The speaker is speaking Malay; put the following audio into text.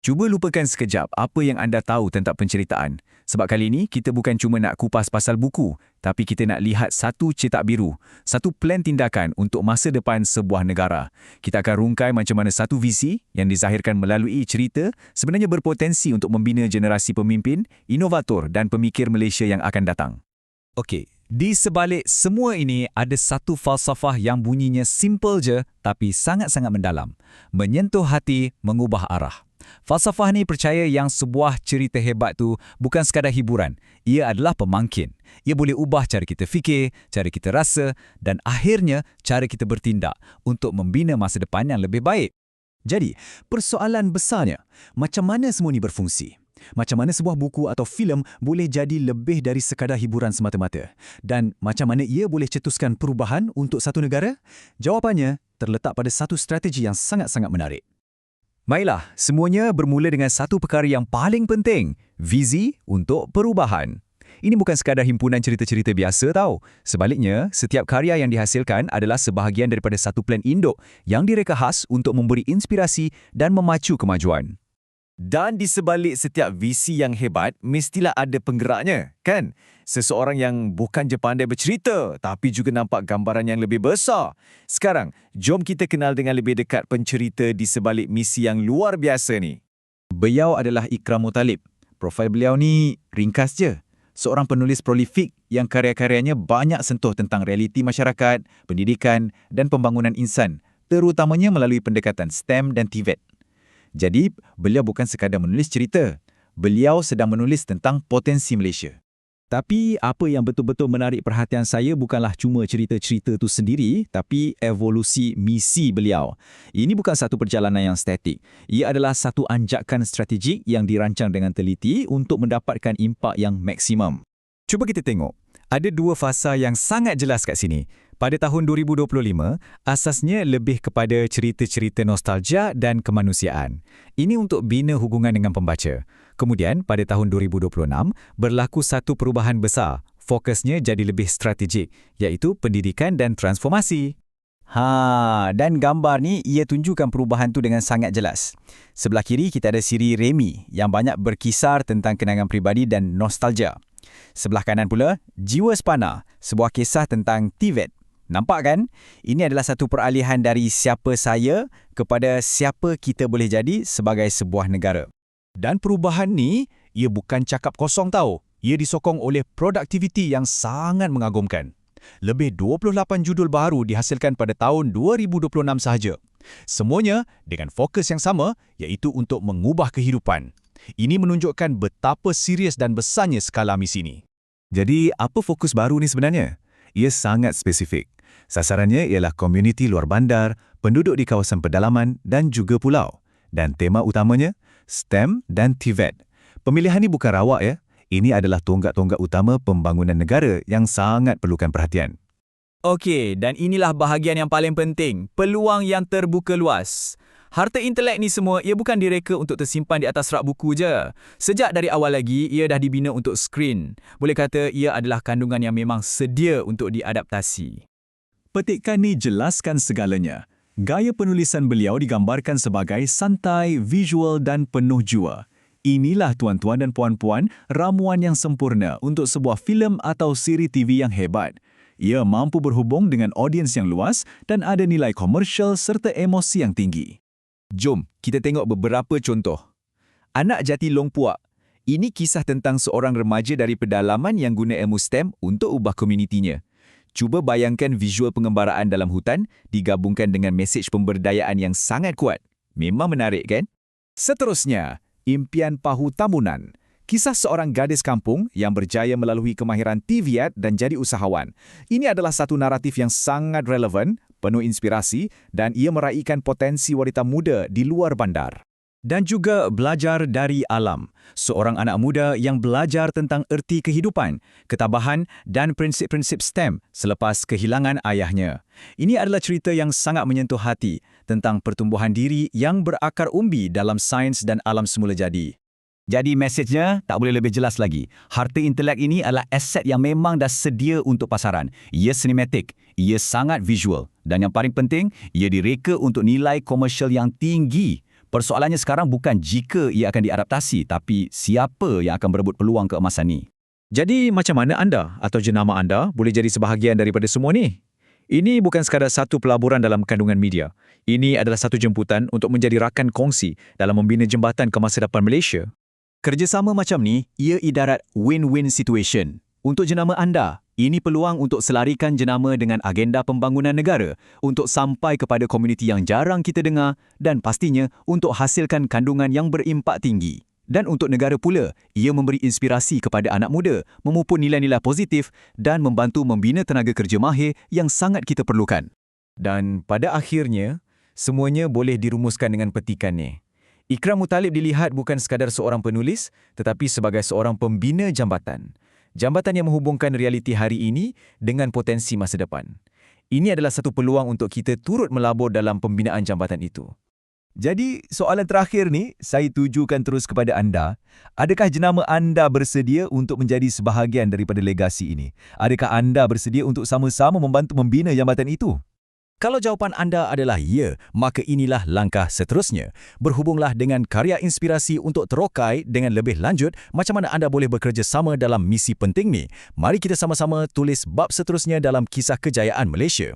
Cuba lupakan sekejap apa yang anda tahu tentang penceritaan. Sebab kali ini, kita bukan cuma nak kupas pasal buku, tapi kita nak lihat satu cetak biru, satu plan tindakan untuk masa depan sebuah negara. Kita akan rungkai macam mana satu visi yang dizahirkan melalui cerita sebenarnya berpotensi untuk membina generasi pemimpin, inovator dan pemikir Malaysia yang akan datang. Okey, di sebalik semua ini ada satu falsafah yang bunyinya simple je tapi sangat-sangat mendalam. Menyentuh hati, mengubah arah. Falsafah ni percaya yang sebuah cerita hebat tu bukan sekadar hiburan. Ia adalah pemangkin. Ia boleh ubah cara kita fikir, cara kita rasa dan akhirnya cara kita bertindak untuk membina masa depan yang lebih baik. Jadi, persoalan besarnya, macam mana semua ni berfungsi? Macam mana sebuah buku atau filem boleh jadi lebih dari sekadar hiburan semata-mata? Dan macam mana ia boleh cetuskan perubahan untuk satu negara? Jawapannya terletak pada satu strategi yang sangat-sangat menarik. Baiklah, semuanya bermula dengan satu perkara yang paling penting, visi untuk perubahan. Ini bukan sekadar himpunan cerita-cerita biasa tau. Sebaliknya, setiap karya yang dihasilkan adalah sebahagian daripada satu plan induk yang direka khas untuk memberi inspirasi dan memacu kemajuan. Dan di sebalik setiap visi yang hebat, mestilah ada penggeraknya, kan? Seseorang yang bukan je pandai bercerita, tapi juga nampak gambaran yang lebih besar. Sekarang, jom kita kenal dengan lebih dekat pencerita di sebalik misi yang luar biasa ni. Beliau adalah Ikram Muttalib. Profil beliau ni ringkas je. Seorang penulis prolifik yang karya-karyanya banyak sentuh tentang realiti masyarakat, pendidikan dan pembangunan insan, terutamanya melalui pendekatan STEM dan TVET. Jadi, beliau bukan sekadar menulis cerita. Beliau sedang menulis tentang potensi Malaysia. Tapi, apa yang betul-betul menarik perhatian saya bukanlah cuma cerita-cerita itu sendiri, tapi evolusi misi beliau. Ini bukan satu perjalanan yang statik. Ia adalah satu anjakan strategik yang dirancang dengan teliti untuk mendapatkan impak yang maksimum. Cuba kita tengok. Ada dua fasa yang sangat jelas kat sini. Pada tahun 2025, asasnya lebih kepada cerita-cerita nostalgia dan kemanusiaan. Ini untuk bina hubungan dengan pembaca. Kemudian, pada tahun 2026, berlaku satu perubahan besar. Fokusnya jadi lebih strategik, iaitu pendidikan dan transformasi. Dan gambar ni ia tunjukkan perubahan tu dengan sangat jelas. Sebelah kiri kita ada siri Remy yang banyak berkisar tentang kenangan peribadi dan nostalgia. Sebelah kanan pula, Jiwa Sepana, sebuah kisah tentang TVET. Nampak kan? Ini adalah satu peralihan dari siapa saya kepada siapa kita boleh jadi sebagai sebuah negara. Dan perubahan ni, ia bukan cakap kosong tau. Ia disokong oleh produktiviti yang sangat mengagumkan. Lebih 28 judul baru dihasilkan pada tahun 2026 sahaja. Semuanya dengan fokus yang sama, iaitu untuk mengubah kehidupan. Ini menunjukkan betapa serius dan besarnya skala misi ini. Jadi, apa fokus baru ni sebenarnya? Ia sangat spesifik. Sasarannya ialah komuniti luar bandar, penduduk di kawasan pedalaman dan juga pulau. Dan tema utamanya, STEM dan TVET. Pemilihan ini bukan rawak ya. Ini adalah tonggak-tonggak utama pembangunan negara yang sangat perlukan perhatian. Okey, dan inilah bahagian yang paling penting, peluang yang terbuka luas. Harta intelek ni semua, ia bukan direka untuk tersimpan di atas rak buku je. Sejak dari awal lagi, ia dah dibina untuk skrin. Boleh kata ia adalah kandungan yang memang sedia untuk diadaptasi. Petikan ni jelaskan segalanya. Gaya penulisan beliau digambarkan sebagai santai, visual dan penuh jua. Inilah tuan-tuan dan puan-puan ramuan yang sempurna untuk sebuah filem atau siri TV yang hebat. Ia mampu berhubung dengan audiens yang luas dan ada nilai komersial serta emosi yang tinggi. Jom, kita tengok beberapa contoh. Anak Jati Long Puak. Ini kisah tentang seorang remaja dari pedalaman yang guna ilmu STEM untuk ubah komunitinya. Cuba bayangkan visual pengembaraan dalam hutan digabungkan dengan mesej pemberdayaan yang sangat kuat. Memang menarik kan? Seterusnya, Impian Pahu Tambunan. Kisah seorang gadis kampung yang berjaya melalui kemahiran TVET dan jadi usahawan. Ini adalah satu naratif yang sangat relevan, penuh inspirasi dan ia meraihkan potensi wanita muda di luar bandar. Dan juga Belajar dari Alam, seorang anak muda yang belajar tentang erti kehidupan, ketabahan dan prinsip-prinsip STEM selepas kehilangan ayahnya. Ini adalah cerita yang sangat menyentuh hati tentang pertumbuhan diri yang berakar umbi dalam sains dan alam semula jadi. Jadi mesejnya tak boleh lebih jelas lagi. Harta intelek ini adalah aset yang memang dah sedia untuk pasaran. Ia sinematik, ia sangat visual dan yang paling penting, ia direka untuk nilai komersial yang tinggi. Persoalannya sekarang bukan jika ia akan diadaptasi, tapi siapa yang akan berebut peluang keemasan ni. Jadi macam mana anda atau jenama anda boleh jadi sebahagian daripada semua ni? Ini bukan sekadar satu pelaburan dalam kandungan media. Ini adalah satu jemputan untuk menjadi rakan kongsi dalam membina jembatan ke masa depan Malaysia. Kerjasama macam ni, ia idarat win-win situation. Untuk jenama anda, ini peluang untuk selarikan jenama dengan agenda pembangunan negara, untuk sampai kepada komuniti yang jarang kita dengar dan pastinya untuk hasilkan kandungan yang berimpak tinggi. Dan untuk negara pula, ia memberi inspirasi kepada anak muda, memupuk nilai-nilai positif dan membantu membina tenaga kerja mahir yang sangat kita perlukan. Dan pada akhirnya, semuanya boleh dirumuskan dengan petikan ni. Ikram Muttalib dilihat bukan sekadar seorang penulis, tetapi sebagai seorang pembina jambatan. Jambatan yang menghubungkan realiti hari ini dengan potensi masa depan. Ini adalah satu peluang untuk kita turut melabur dalam pembinaan jambatan itu. Jadi, soalan terakhir ni, saya tujukan terus kepada anda. Adakah jenama anda bersedia untuk menjadi sebahagian daripada legasi ini? Adakah anda bersedia untuk sama-sama membantu membina jambatan itu? Kalau jawapan anda adalah ya, maka inilah langkah seterusnya. Berhubunglah dengan karya inspirasi untuk terokai dengan lebih lanjut macam mana anda boleh bekerjasama dalam misi penting ni. Mari kita sama-sama tulis bab seterusnya dalam kisah kejayaan Malaysia.